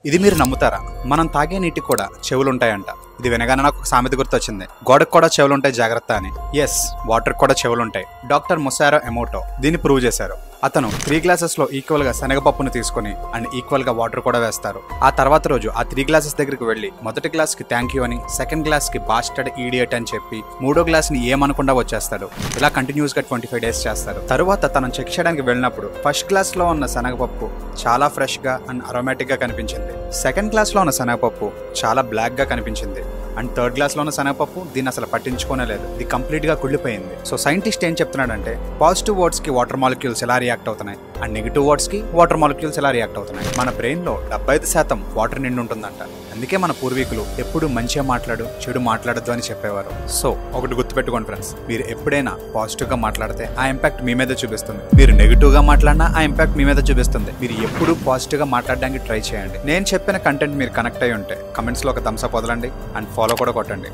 ఇది మీరు నమ్ముతారా? మనం తాగే నీటికి కూడా చెవులుంటాయంట. ఇది వినగానే నాకు ఒక సామెత గుర్తొచ్చింది, గోడకు కూడా చెవులుంటాయి జాగ్రత్త అని. ఎస్, వాటర్ కూడా చెవులుంటాయి. డాక్టర్ ముసారో ఎమోటో దీన్ని ప్రూవ్ చేశారు. అతను 3 గ్లాసెస్ లో ఈక్వల్ గా శనగపప్పును తీసుకుని అండ్ ఈక్వల్ గా వాటర్ కూడా వేస్తారు. ఆ తర్వాత రోజు ఆ 3 గ్లాసెస్ దగ్గరికి వెళ్లి మొదటి గ్లాస్ కి థ్యాంక్ యూ అని, సెకండ్ గ్లాస్ కి బాస్టర్డ్ ఈడియట్ అని చెప్పి మూడో గ్లాస్ ని ఏమనకుండా వచ్చేస్తాడు. ఇలా కంటిన్యూస్ గా 25 డేస్ చేస్తారు. తరువాత తను చెక్ చేయడానికి వెళ్ళినప్పుడు ఫస్ట్ గ్లాస్ లో ఉన్న శనగపప్పు చాలా ఫ్రెష్ గా అండ్ అరోమాటిక్ గా కనిపించింది. సెకండ్ గ్లాస్ లో ఉన్న శనగపప్పు చాలా బ్లాక్ గా కనిపించింది. అండ్ థర్డ్ గ్లాస్ లో ఉన్న శనగపప్పు దీన్ని అసలు పట్టించుకోనే లేదు. ఇది కంప్లీట్ గా కుళ్ళిపోయింది. సో సైంటిస్ట్ ఏం చెప్తున్నాడంటే, పాజిటివ్ వర్డ్స్ కి వాటర్ మాలిక్యూల్స్ ఎలా రియాక్ట్ అవుతున్నాయి అండ్ నెగిటివ్ వర్డ్స్ కి వాటర్ మాలిక్యూల్స్ ఎలా రియాక్ట్ అవుతున్నాయి. మన బ్రెయిన్ లో 75% వాటర్ నిండి ఉంటుందంట. అందుకే మన పూర్వీకులు ఎప్పుడు మంచిగా మాట్లాడు, చెడు మాట్లాడద్దు అని చెప్పేవారు. సో ఒకటి గుర్తుపెట్టుకోండి ఫ్రెండ్స్, మీరు ఎప్పుడైనా పాజిటివ్ గా మాట్లాడితే ఆ ఇంపాక్ట్ మీ మీద చూపిస్తుంది. మీరు నెగిటివ్ గా మాట్లాడినా ఆ ఇంపాక్ట్ మీ మీద చూపిస్తుంది. మీరు ఎప్పుడు పాజిటివ్ గా మాట్లాడడానికి ట్రై చేయండి. నేను చెప్పిన కంటెంట్ మీరు కనెక్ట్ అయ్యి ఉంటే కమెంట్స్ లో ఒక థమ్స్ అప్ వదలండి అండ్ ఫాలో కూడా కొట్టండి.